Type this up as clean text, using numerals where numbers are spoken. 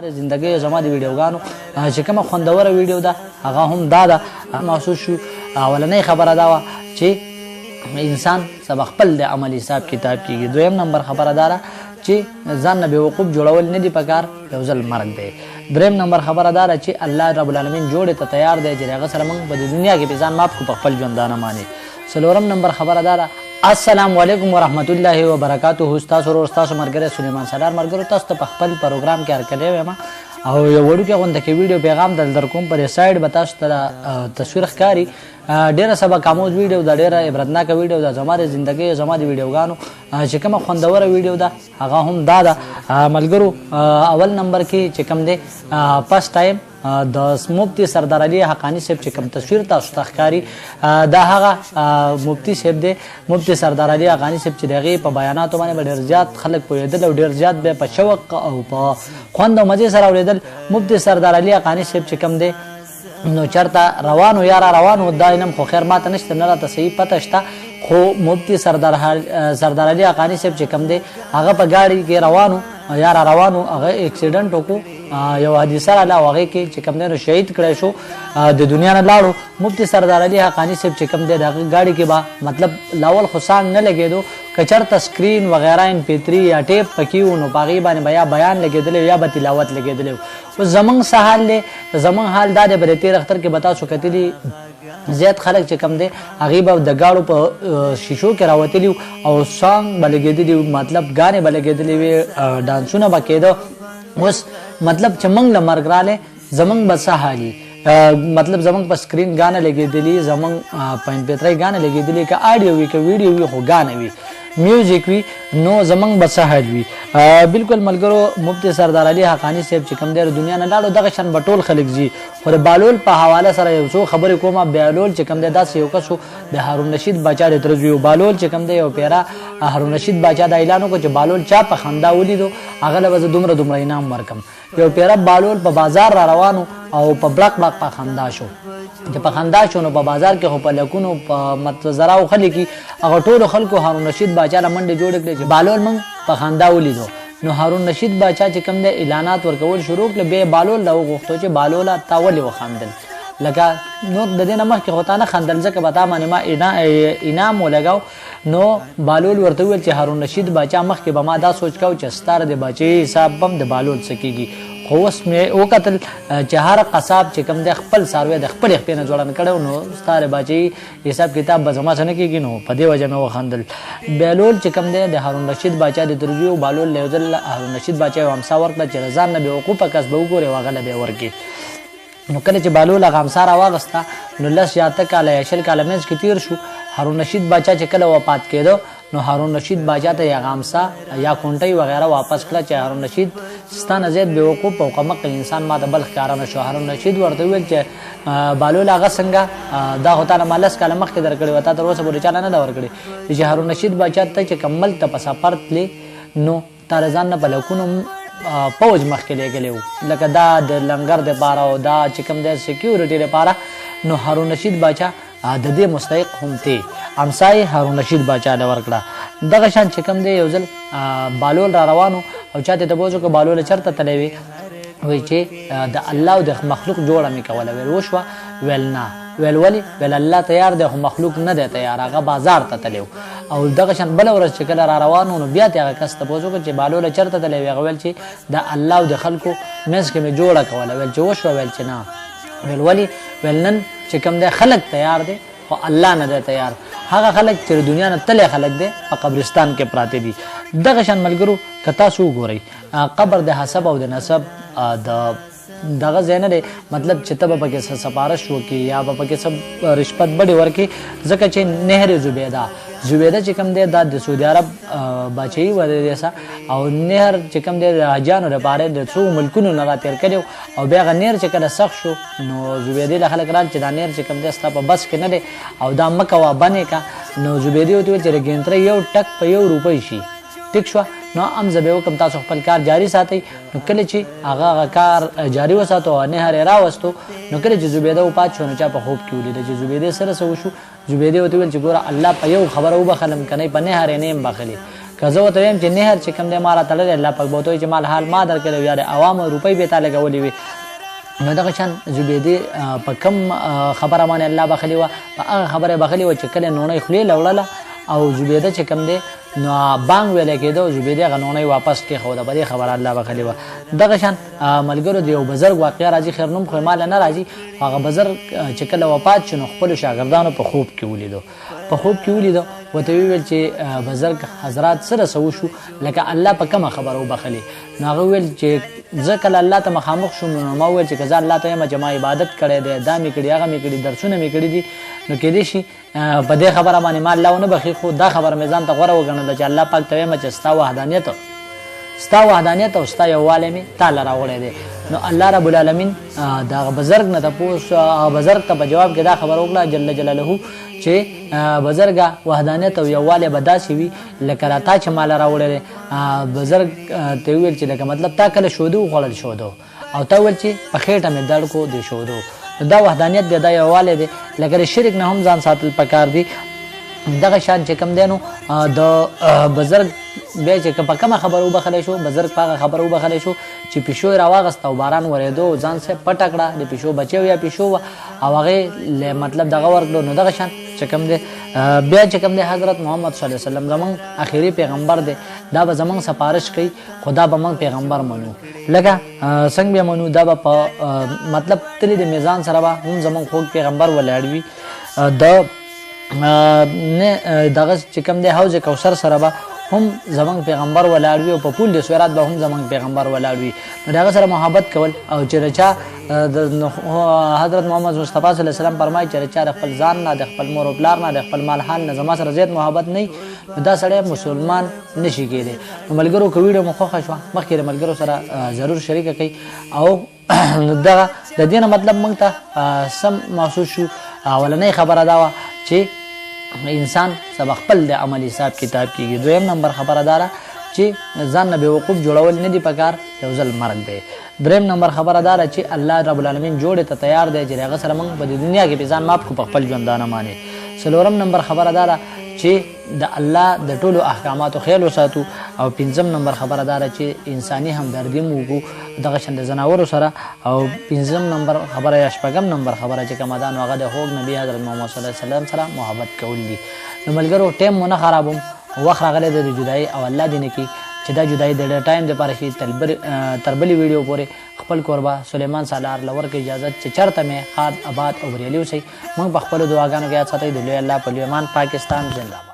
زندګۍ زما د ویډیوګانو چې کومه خوندوره ویډیو ده هغه هم دا ده محسوس شو. اولنۍ خبره دا وه چې انسان سبا خپل د عمل حساب کتاب کېږي. دویم نمبر خبره دا ده چې ځان نه بېوقوف جوړول نه دي پکار، یو ځل مرګ دی. دریم نمبر خبره دا ده چې الله رب العالمین جوړې ته تیار دی چې د هغه سره موږ په دنیا کې په ځان ماف کړو، په خپل ژوندانه باندې. څلورم نمبر خبره دا ده السلام علیکم ورحمت الله وبرکاته. ستاسو ورور ستاسو ملګری سلیمان سالار ملګرو تاسو ته په خپل پروګرام کې هرکلی وایم او یو وړوکی غونډه کې ویډیو پیغام در کوم. پر سایډ به تاسو ته تصویر ښکاري، ډېره سبق آموز ویډیو ده، ډېره عبرتناکه ویډیو ده. زما د زندګۍ زما د ویډیوګانو چې کومه خوندوره ویډیو ده هغه هم دا ده ملګرو. اول نمبر کې چې کوم دی فرست ټایم د مفتی سردار علي حقانی صاحب چې کوم تصویر تاسو ته ښکاري دا هغه مفتی صاحب دی، مفتی سردار علي حقانی صاحب چې د هغې په بیاناتو باندې به ډېر زیات خلک پوهېدل او ډېر زیات به په شوق او په خوند او مزې سره اورېدل. مفتی سردار علي حقانی صاحب چې کوم دی نو چرته روانو یا را روانو دا علم خو خیر ماته نشته، نه راته صحیح پته شته، خو مفتی سردار علي حقانی صاحب چې کوم دی هغه په ګاډي کې روانو یا را روانو، هغه اکسیډنټ وکړو، یو حادثه راغله او هغې کې چې کوم دی نو شهید کړی شو، د دنیا نه لاړو. مفتی سردار علي حقانی صاحب چې کوم دی د هغه ګاډي کې به مطلب لاول خو سانګ نه لګېدو، که چېرته سکرین وغیره MP3 یا ټیپ پکې و نو په هغې باندې به یا بیان لګېدلی یا به تلاوت لګېدلی و. اوس زموږ څه حال دی؟ زموږ حال دا دی به د تېر اختر کې به تاسو کتلي زیات خلک چې کوم دی هغې به د ګاډو په شیشو کې راوتلي وو او سانګ به لګېدلي وو، مطلب ګانې به لګېدلې وې، ډانسونه به کېده. اوس مطلب چې موږ له مرګ رالی زموږ به څه حالي، مطلب زموږ په سکرین ګانه لګېدلي، زموږ په MP3 ګانه لګېدلي، که آډیو وي که ویډیو وي خو ګانه وي، میوزیک وي، نو زموږ به څه حال وي. بلکل ملګرو مفتی سردار علي حقانی صاحب چې کوم دی د دنیا نه لاړو، دغه شان به ټول خلک ځي. خو د بهلول په حواله سره یو څو خبرې کومه. بهلول چې کوم دی داسې یو کس و د هارون رشید باچا د تره زوی و. بهلول چې کوم دی یو پیره هارون رشید باچا دا اعلان وکړو چې بهلول چا په خندا ولیدو هغه له به زه دومره دومره انعام ورکړم. یو پیره بهلول په بازار را روانو او په بړق بړق په خندا شو، چې په خندا شو نو په بازار کې خو په لکونو په زراو خلک هغه ټولو خلکو هارون رشید باچا له منډې جوړې کړې چې بهلول موږ په خندا ولیدو. نو هارون رشید باچا چې کوم دی اعلانات ورکول شروع کړل، بیا بهلول له وغوښتو چې بهلوله تا ولې وخندل، لکه نور د دې نه مخکې خو تا نه خندل ځکه به تا باندې ما انعام ولګاو. نو بهلول ورته وویل چې هارون رشید باچا مخکې به ما دا سوچ کوو چې ستا د باچایي حساب به هم د بهلول څه کېږي، خو اوس مې وکتل چې هر قصاب چې کوم دی خپل څاروی د خپلې خپې نه جوړن کړی نو ستا د باچایي حساب کتاب به زما څه نه کېږي، نو په دې وجه مې وخندل. بهلول چې کوم دی د هارون رشید باچا د تربیې و، بهلول له یو ځل هارون رشید باچا یو امسا ورکړه چې له ځان نه بېوقوفه کس به وګورې او هغه له به یې ورکړي. نو کله چې بهلول هغه امسا راواغسته نو 10 یا 8 کاله یا 20 کاله منځ کې تېر شو. هارون رشید باچا چې کله وفات کېده نو هارون رشید باچا ته هغه امسا یا کونټۍ وغیره واپس کړه چې هارون رشید ستا نه زیات بېوقوف او کمقل انسان ما ته بل ښکاره نه شو. هارون رشید ورته وویل چې بهلول هغه څنګه دا خو تا نه ما 10 کاله مخکې درکړې وه، تا تر اوسه پورې چا نه ده ورکړې. چې هارون رشید باچا ته چې کمل ته په سفر تلې نو تا د ځان نه په لکونو پوج مخکې لېږلی و، لکه دا د لنګر دپاره او دا چې کوم دی سیکیورټي دپاره. نو هارون رشید باچا د دې مستحق هم تی امسا یې هارون رشید باچا له ورکړه. دغه شان چې کوم دی یو ځل بهلول را روانو او چا ته تپوس وکړه بهلوله چېرته تلی وې، وایي چې د الله او د مخلوق جوړه مې کوله. ویل وشوه؟ ویل نه. ویل ولې؟ ویل الله تیار دی خو مخلوق نه دی تیار، هغه بازار ته تلی و. او دغه شان بله ورځ چې کله را روان و نو بیا تې هغه کس تپوس وکړه چې بهلوله چېرته تلی وې؟ هغه ویل چې د الله او د خلکو منځ کې مې جوړه کوله. ویل چې وشوه؟ ویل چې نه. ویل ولې؟ ویل نن چې کوم دی خلک تیار دی خو الله نه دی تیار، هغه خلک چې د دنیا نه تللی خلک دی په قبرستان کې پراته دي. دغه شان ملګرو که تاسو وګورئ قبر د حسب او د نسب د دغه ځای نه دی، مطلب چې ته به پکې څه سپارش وکړي یا به پکې څه رشوت بډې ورکړي، ځکه چې نهر زبیده چې کوم دی دا د سعودي عرب باچایي وه د دې څه، او نهر چې کوم دی د حاجیانو دپاره د څو ملکونو نه راتېر کړی و. او بیا هغه نهر چې کله سخت شو نو زبیدې له خلک رال چې دا نهر چې کوم دی ستا په بس کې نه دی او دا مه کوه بند یې که. نو زبیدې ورته وویل چې د ګینتره یو ټک په 1 روپۍ شي، ټیک شوه؟ نو هم زه به وکړم تاسو خپل کار جاري ساتئ. نو کله چې هغه کار جاري وساتو او نهر یې راوستو نو کله چې زبیده وپات شو نو چا په خوب کې ولیده چې زبیدې سره څه وشو. زبیدې ورته وویل چې ګوره الله په یو خبره وبخلم که نه په نهر یې نه یم بخلي، که زه ورته وایم چې نهر چې کوم دی ما راتړلی الله پاک به ورته وایي چې مال حال ما درکړی وي یاره عوامو روپۍ به یې تا لګولې وي. نو دغه شان زبیدې په کم خبره باندې الله بخلي وه په هغه خبره یې بخلي وه چې کله نونۍ خولې له وړله او زبیده چې کوم دی نو بانګ ویلی کېده او زبیدې هغه نونۍ واپس کېښوده په دې خبره الله بخلي وه. دغه شان ملګرو د یو بزرګ واقعه راځي خیر نوم خو یې ماله نه راځي هغه بزرګ چې کله وفات شو نو خپلو شاګردانو په خوب کې ولیدو ورته ویل چې بزرګ حضرات سره څه وشو لکه الله په کومه خبره وبخلي. نو هغه ویل چې زه کله الله ته مخامخ شوم نو ما وویل چې که زه الله ته یم چې ما عبادت کړی دی دا مې کړي هغه مې کړي درسونه مې کړي دي نو کېدای شي په دې خبره باندې ما الله ونه بخي خو دا خبره مې ځان ته غوره وګڼله چې الله پاک ته وایم چې ستا وحدانیت او ستا یووالی مې تا له راوړی دی. نو الله رب العالمین د هغه بزرګ نه تپوس هغه بزرګ ته په جواب کې دا خبره وکړه جل جلاله چې بزرګه وحدانیت او یووالی به داسې وي لکه را تا چې ما له راوړی دی. بزرګ ته ویل چې لکه مطلب تا کله شودو وخوړل شودو او تا ویل چې په خېټه مې درد کو د شودو. دا وحدانیت دی دا یووالی دی لکه د شرک نه هم ځان ساتل پکار دی. دغه شان چې کوم دی نو د بزرګ بیا چې په کومه خبره وبخلی شو بزرګ په هغه خبره وبخلی شو چې پیشو یې راواغسته او باران ورېدو ځان سه پټه کړه د پیشو بچی یا پیشو وه او هغې مطلب دغه ورکړو. نو دغه شان چې کوم دی بیا چې کوم دی حضرت محمد صلی الله علیه وسلم زمونږ اخري پیغمبر دی دا به زمونږ سفارش کوي خو دا به موږ پیغمبر منو لکه څنګه به منو دا به په مطلب تلې د میزان سره به هم زمونږ خوږ پیغمبر ولاړ وي. د دغه چې کوم دی حوض کوثر سره به هم زمونږ پیغمبر ولاړ وي او په پول د سویرات به هم زمونږ پیغمبر ولاړ وي. نو د هغه سره محبت کول او چې رچا حضرت محمد مصطفی صلی الله علیه وسلم فرمایي چې رچا د خپل ځان نه د خپل مور او پلار نه د خپل مال حال نه زما سره زیات محبت نه نو دا سړی مسلمان نشي کېدی. نو ملګرو که ویډیو مو خوښه شوه مخکې د ملګرو سره ضرور شریکه کوئ او دغه د دې نه مطلب موږ ته سم محسوس شو. اولنۍ خبره دا وه چې انسان سبا خپل د عمل حساب کتاب کېږي. دویم نمبر خبره دا ده چې ځان نه بېوقوف جوړول نه دي پکار یو ځل مرګ دی. دریم نمبر خبره دا ده چې الله رب العالمین جوړې ته تیار دی چې د هغه سره موږ په دې دنیا کې پې ځان ماف کړو په خپل ژوندانه باندې. څلورم نمبر خبره دا ده چې د الله د ټولو احکاماتو خیال وساتو او پنځم نمبر خبره دا ده چې انساني همدردي مو وکړو دغه شان د ځناورو سره. او پنځم نمبر خبره یا شپږم نمبر خبره چې کومه ده نو هغه د خوږ نبي حضرت محمد صلی الله علیه وسلم سره محبت کول دي. نو ملګرو ټایم مو نه خرابوم وخت راغلی دی د جدایي او الله دې نه کړي چې دا جدایي د ډېر ټایم دپاره شي تر بلې ویډیو پورې خپل کوربه سلیمان سالار له ورکړي اجازت چې چېرته مې ښاد آباد او بریالي اوسئ. موږ په خپلو دعاګانو کې یاد ساتئ د لوی الله په لوی امان. پاکستان زنده باد.